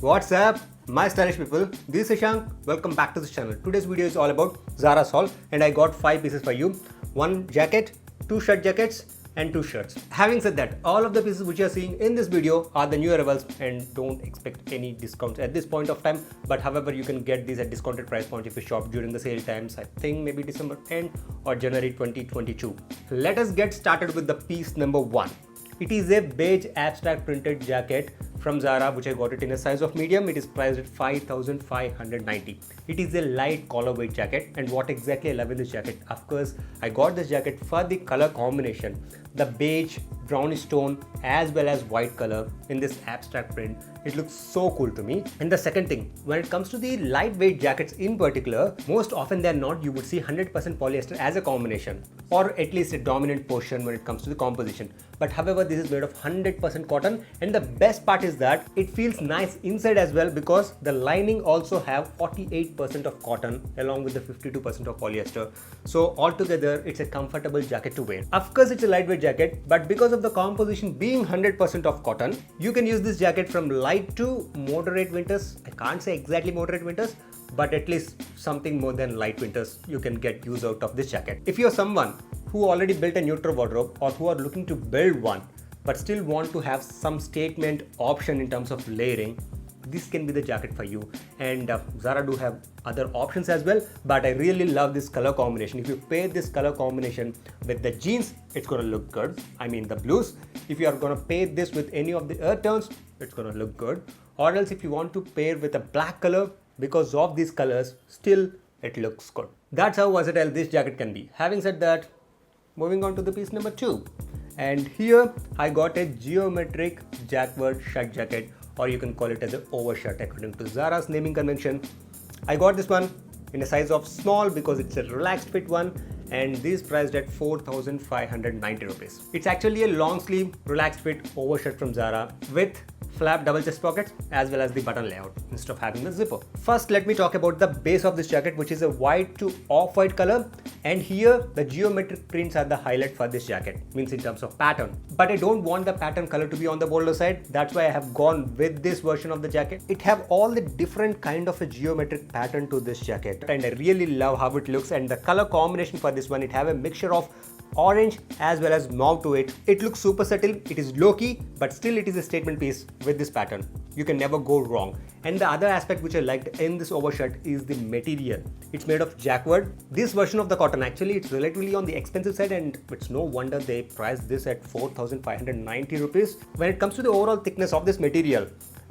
What's up, my stylish people? This is Shank. Welcome back to this channel. Today's video is all about Zara's haul, and I got 5 pieces for you. 1 jacket, 2 shirt jackets, and 2 shirts. Having said that, all of the pieces which you are seeing in this video are the new arrivals and don't expect any discounts at this point of time. But however, you can get these at discounted price point if you shop during the sale times. I think maybe December end or January 2022. Let us get started with the piece number 1. It is a beige abstract printed jacket from Zara, which I got it in a size of medium. It is priced at 5,590. It is a light collar weight jacket, and what exactly I love in this jacket, of course, I got this jacket for the color combination, the beige, brownish tone as well as white color in this abstract print. It looks so cool to me. And the second thing, when it comes to the lightweight jackets in particular, most often than not you would see 100% polyester as a combination, or at least a dominant portion when it comes to the composition. But however, this is made of 100% cotton, and the best part is that it feels nice inside as well, because the lining also have 48% of cotton along with the 52% of polyester. So altogether it's a comfortable jacket to wear. Of course, it's a lightweight jacket, but because of the composition being 100% of cotton, you can use this jacket from light to moderate winters. I can't say exactly moderate winters, but at least something more than light winters you can get use out of this jacket. If you're someone who already built a neutral wardrobe, or who are looking to build one but still want to have some statement option in terms of layering, this can be the jacket for you. And Zara do have other options as well, but I really love this color combination. If you pair this color combination with the jeans, it's gonna look good. I mean the blues. If you are gonna pair this with any of the earth tones, it's gonna look good. Or else if you want to pair with a black color, because of these colors, still it looks good. That's how versatile this jacket can be. Having said that, moving on to the piece number 2. And here I got a geometric jacquard shirt jacket, or you can call it as an overshirt according to Zara's naming convention. I got this one in a size of small because it's a relaxed fit one, and this priced at 4,590 rupees. It's actually a long sleeve relaxed fit overshirt from Zara with flap double chest pockets as well as the button layout instead of having the zipper. First, let me talk about the base of this jacket, which is a white to off-white color, and here the geometric prints are the highlight for this jacket, means in terms of pattern. But I don't want the pattern color to be on the bolder side. That's why I have gone with this version of the jacket. It have all the different kind of a geometric pattern to this jacket, and I really love how it looks. And the color combination for this one, it have a mixture of orange as well as mauve to it. It looks super subtle, it is low-key, but still it is a statement piece with this pattern. You can never go wrong. And the other aspect which I liked in this overshirt is the material. It's made of jacquard. This version of the cotton, actually it's relatively on the expensive side, and it's no wonder they priced this at 4,590 rupees. When it comes to the overall thickness of this material,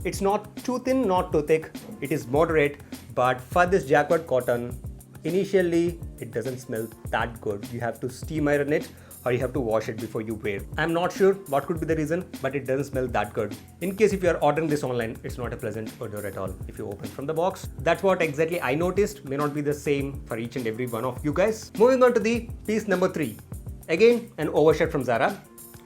it's not too thin, not too thick. It is moderate, but for this jacquard cotton, initially it doesn't smell that good. You have to steam iron it, or you have to wash it before you wear. I'm not sure what could be the reason, but it doesn't smell that good. In case if you are ordering this online, it's not a pleasant odor at all if you open from the box. That's what exactly I noticed. May not be the same for each and every one of you guys. Moving on to the piece number 3. Again, an overshirt from Zara.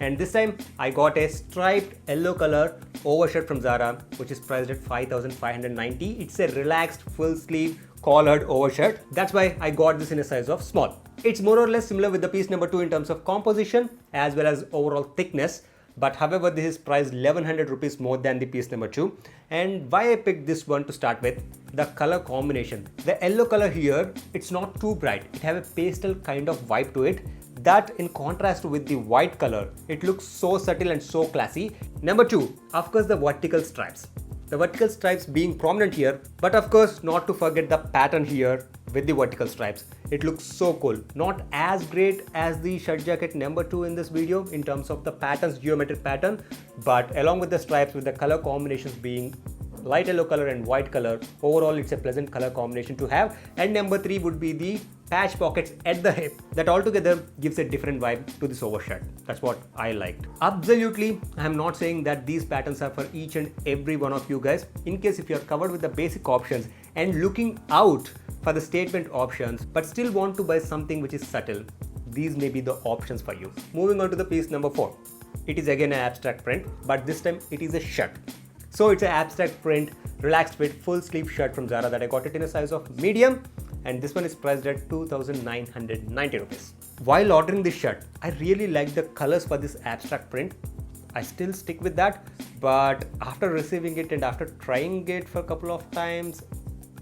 And this time I got a striped yellow color overshirt from Zara, which is priced at 5,590. It's a relaxed full sleeve collared overshirt. That's why I got this in a size of small. It's more or less similar with the piece number 2 in terms of composition as well as overall thickness. But however, this is priced 1,100 rupees more than the piece number 2. And why I picked this one to start with, the color combination. The yellow color here, it's not too bright. It have a pastel kind of vibe to it. That in contrast with the white color, it looks so subtle and so classy. Number 2, of course, the vertical stripes. The vertical stripes being prominent here, but of course not to forget the pattern here with the vertical stripes. It looks so cool. Not as great as the shirt jacket number 2 in this video in terms of the patterns, geometric pattern, but along with the stripes, with the color combinations being light yellow color and white color, overall it's a pleasant color combination to have. And number 3 would be the patch pockets at the hip. That altogether gives a different vibe to this overshirt. That's what I liked. Absolutely, I am not saying that these patterns are for each and every one of you guys. In case if you are covered with the basic options and looking out for the statement options, but still want to buy something which is subtle, these may be the options for you. Moving on to the piece number 4. It is again an abstract print, but this time it is a shirt. So it's an abstract print, relaxed fit, full sleeve shirt from Zara that I got it in a size of medium, and this one is priced at 2,990 rupees. While ordering this shirt, I really like the colors for this abstract print. I still stick with that, but after receiving it and after trying it for a couple of times,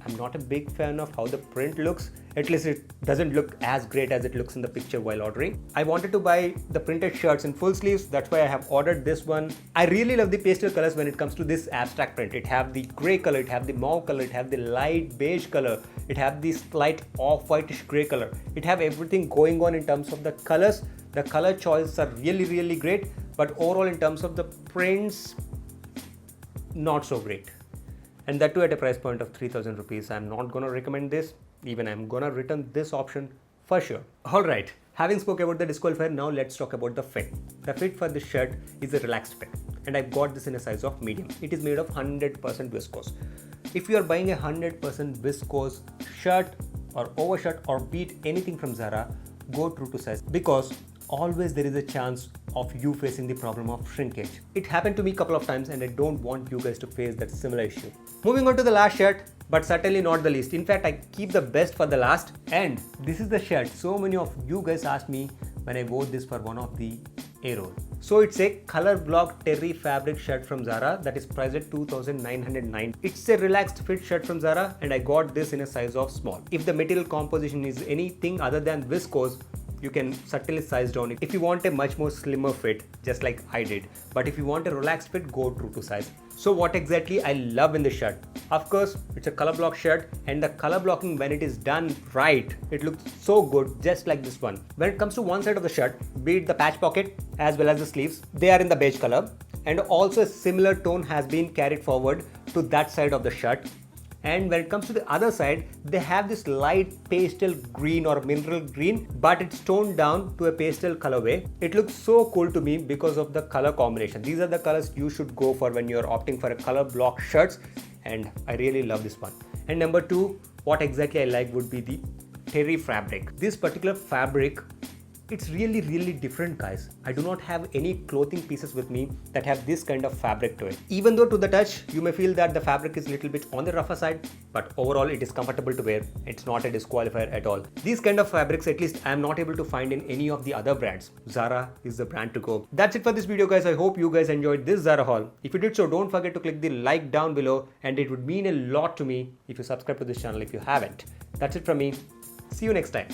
I'm not a big fan of how the print looks. At least it doesn't look as great as it looks in the picture while ordering. I wanted to buy the printed shirts in full sleeves. That's why I have ordered this one. I really love the pastel colors when it comes to this abstract print. It have the gray color, it have the mauve color, it have the light beige color, it have the slight off-whitish gray color. It have everything going on in terms of the colors. The color choices are really great, but overall in terms of the prints, not so great. And that too at a price point of 3000 rupees. I'm not gonna recommend this. Even I'm gonna return this option for sure. Alright, having spoke about the disqualifier, now let's talk about the fit. The fit for this shirt is a relaxed fit, and I got this in a size of medium. It is made of 100% viscose. If you are buying a 100% viscose shirt or overshirt or beat anything from Zara, go true to size, because always there is a chance of you facing the problem of shrinkage. It happened to me a couple of times and I don't want you guys to face that similar issue. Moving on to the last shirt, but certainly not the least. In fact, I keep the best for the last, and this is the shirt so many of you guys asked me when I wore this for one of the A-roll. So it's a color block terry fabric shirt from Zara that is priced at 2,909. It's a relaxed fit shirt from Zara and I got this in a size of small. If the material composition is anything other than viscose, you can certainly size down it if you want a much more slimmer fit, just like I did. But if you want a relaxed fit, go true to size. So what exactly I love in this shirt? Of course, it's a color block shirt, and the color blocking, when it is done right, it looks so good, just like this one. When it comes to one side of the shirt, be it the patch pocket as well as the sleeves, they are in the beige color, and also a similar tone has been carried forward to that side of the shirt. And when it comes to the other side, they have this light pastel green or mineral green, but it's toned down to a pastel colorway. It looks so cool to me because of the color combination. These are the colors you should go for when you're opting for a color block shirts, and I really love this one. And number two, what exactly I like would be the terry fabric. This particular fabric, it's really different, guys. I do not have any clothing pieces with me that have this kind of fabric to it. Even though to the touch, you may feel that the fabric is a little bit on the rougher side, but overall it is comfortable to wear. It's not a disqualifier at all. These kind of fabrics, at least I am not able to find in any of the other brands. Zara is the brand to go. That's it for this video, guys. I hope you guys enjoyed this Zara haul. If you did so, don't forget to click the like down below, and it would mean a lot to me if you subscribe to this channel if you haven't. That's it from me. See you next time.